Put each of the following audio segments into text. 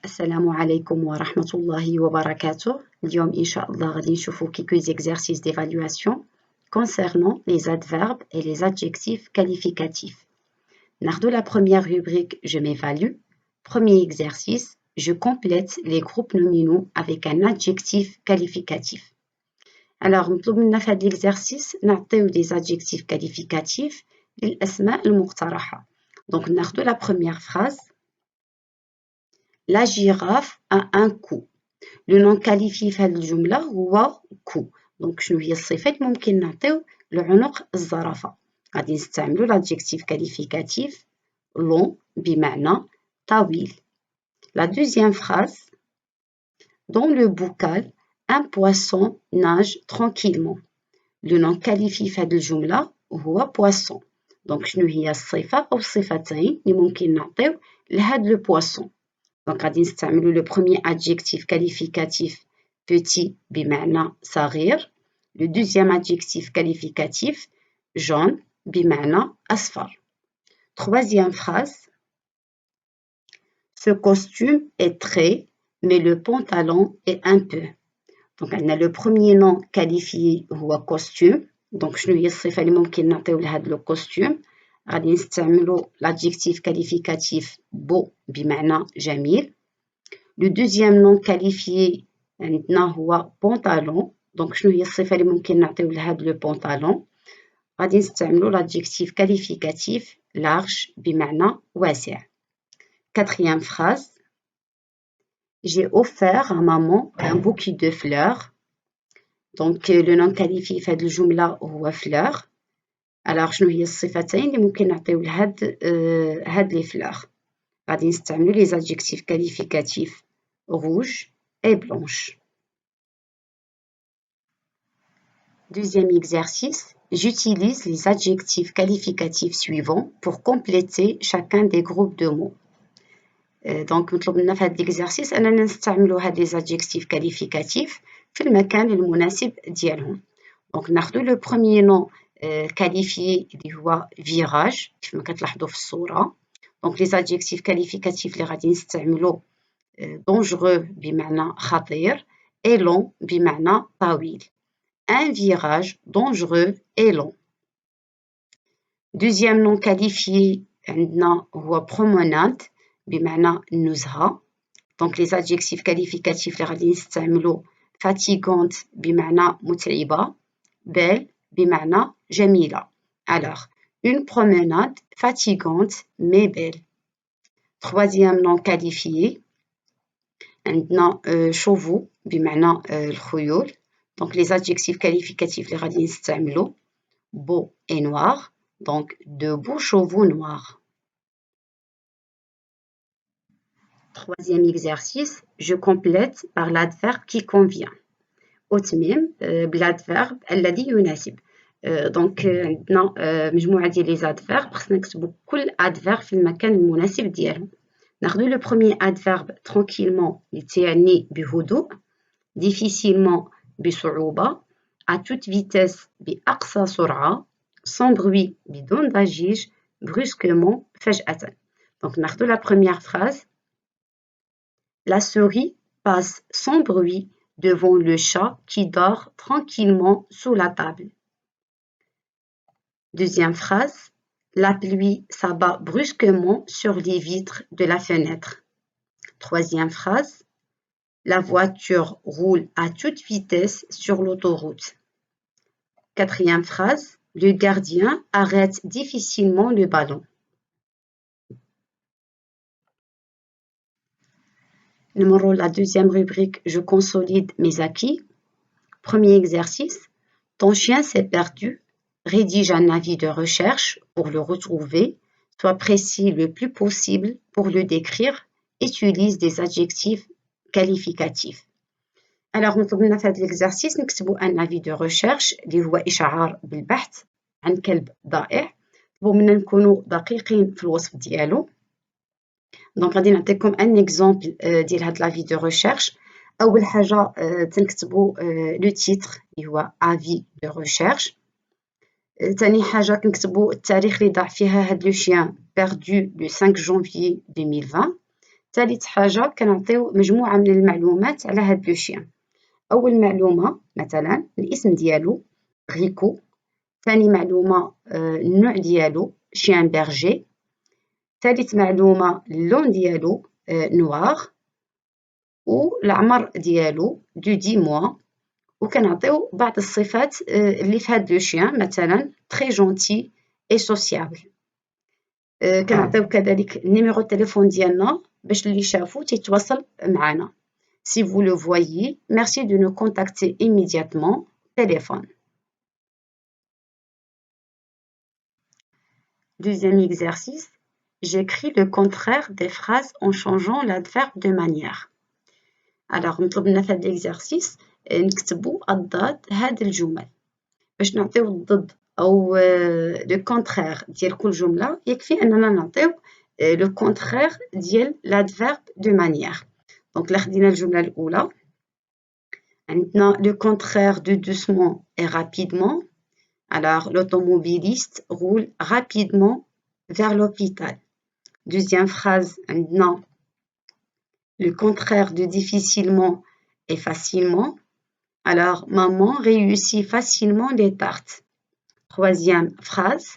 السلام عليكم ورحمة الله وبركاته. اليوم إن شاء الله غادي نشوفو quelques exercices d'évaluation concernant les adverbes et les adjectifs qualificatifs. ناخدو la première rubrique je m'évalue. Premier exercice, je complète les groupes nominaux avec un adjectif qualificatif. Alors مطلوب منا في هذا l'exercice نعطيو des adjectifs qualificatifs للأسماء المقترحة. Donc ناخدو la première phrase. La girafe a un cou. Le nom qualifié في هذه الجملة هو cou. Donc شنو هي الصفة اللي ممكن نعطيو لعنق الزرافة؟ غادي نستعملو l'adjectif qualificatif long بمعنى طويل. La deuxième phrase. Dans le bocal, un poisson nage tranquillement. Le nom qualifié في هذه الجملة هو poisson. Donc شنو هي الصفة أو الصفتين اللي ممكن نعطيو لهذا le poisson؟ Donc, غادي نستعملو le premier adjectif qualificatif petit بمعنى صغير. Le deuxième adjectif qualificatif jaune بمعنى أصفر. Troisième phrase. Ce costume est très, mais le pantalon est un peu. Donc, on a le premier nom qualifié هو costume. Donc, شنو هي الصفة اللي ممكن نعطيو لهذا le costume؟ غادي نستعملو l'adjectif qualificatif beau بمعنى جميل. Le deuxième nom qualifié عندنا هو pantalon. Donc شنو هي الصفة اللي ممكن نعطيو لهذا le pantalon؟ غادي نستعملو l'adjectif qualificatif large بمعنى واسع. Quatrième phrase. J'ai offert à maman un bouquet de fleurs. Donc le nom qualifié في هذه الجملة هو fleur. Alors شنو هي الصفتين اللي ممكن نعطيو لهاد les fleurs؟ غادي نستعملو les adjectifs qualificatifs rouge et blanche. Deuxième exercice, j'utilise les adjectifs qualificatifs suivants pour compléter chacun des groupes de mots. Donc مطلوب لنا في هذا l'exercice أننا نستعملو هاد les adjectifs qualificatifs في المكان المناسب ديالهم. Donc ناخدو le premier nom qualifié اللي هو virage كيفما كتلاحظوا في الصورة. Donc les adjectifs qualificatifs اللي غادي نستعملو dangereux بمعنى خطير et long بمعنى طويل. Un virage dangereux et long. Deuxième nom qualifié عندنا هو promenade بمعنى نزهة. Donc les adjectifs qualificatifs اللي غادي نستعملو fatigante بمعنى متعبة, belle بمعنى جميلة. Alors une promenade fatigante mais belle. Troisième nom qualifié عندنا chevaux بمعنى الخيول. Donc les adjectifs qualificatifs اللي غادي نستعملو beau et noir. Donc de beaux chevaux noirs. Troisième exercice, je complète par l'adverbe qui convient. أتمم بالadverbe الذي يناسب. Donc عندنا مجموعة ديال les adverbes خصنا نكتبو كل adverbe في المكان المناسب ديالهم. ناخدو le premier adverbe tranquillement اللي تعني بهدوء, difficilement بصعوبة, à toute vitesse بأقصى سرعة, sans bruit بدون ضجيج, brusquement فجأة. Donc ناخدو la première phrase. La souris passe sans bruit devant le chat qui dort tranquillement sous la table. Deuxième phrase. La pluie s'abat brusquement sur les vitres de la fenêtre. Troisième phrase. La voiture roule à toute vitesse sur l'autoroute. Quatrième phrase. Le gardien arrête difficilement le ballon. Numéro la deuxième rubrique, je consolide mes acquis. Premier exercice. Ton chien s'est perdu. Rédige un avis de recherche pour le retrouver. Sois précis le plus possible pour le décrire. Utilise des adjectifs qualificatifs. Alors, مطلوب لنا في هذا l'exercice نكتبو un avis de recherche اللي هو إشعار بالبحث عن كلب ضائع. طلبوا منا نكونوا دقيقين في الوصف ديالو. دونك غادي نعطيكم ان exemple ديال هاد l'avis de recherche. أول حاجة تنكتبو لو تيتر اللي هو avis de recherche. ثاني حاجة كنكتبو التاريخ اللي ضاع فيها هاد لو شيان perdu le 5 janvier 2020. ثالث حاجة كنعطيو مجموعة من المعلومات على هاد لو شيان. أول معلومة مثلا الاسم ديالو ريكو، ثاني معلومة النوع ديالو شيان بيرجي، ثالث معلومة اللون ديالو نوار، والعمر ديالو دو 10 موا، وكنعطيو بعض الصفات اللي في هاد لو شيان مثلا تري جونتي اي سوسيابل. كنعطيو كذلك النيميرو التليفون ديالنا باش اللي شافو تيتواصل معنا. Si vous le voyez, merci de nous contacter immédiatement. Téléphone. Deuxième exercice, j'écris le contraire des phrases en changeant l'adverbe de manière. Alors, مطلوب في هذا l'exercice نكتبوا الضاد هاد الجمل. باش نعطيو الضد أو le contraire ديال كل جملة يكفي أننا نعطيو le contraire ديال l'adverbe de manière. Donc, là خدينا الجملة الأولى. Maintenant, le contraire de doucement est rapidement. Alors, l'automobiliste roule rapidement vers l'hôpital. Deuxième phrase, maintenant, le contraire de difficilement est facilement. Alors, maman réussit facilement les tartes. Troisième phrase,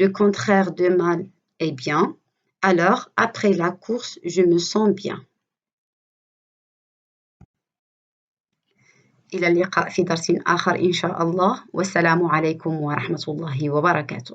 le contraire de mal est bien. Alors, après la course, je me sens bien. إلى اللقاء في درس آخر إن شاء الله، والسلام عليكم ورحمة الله وبركاته.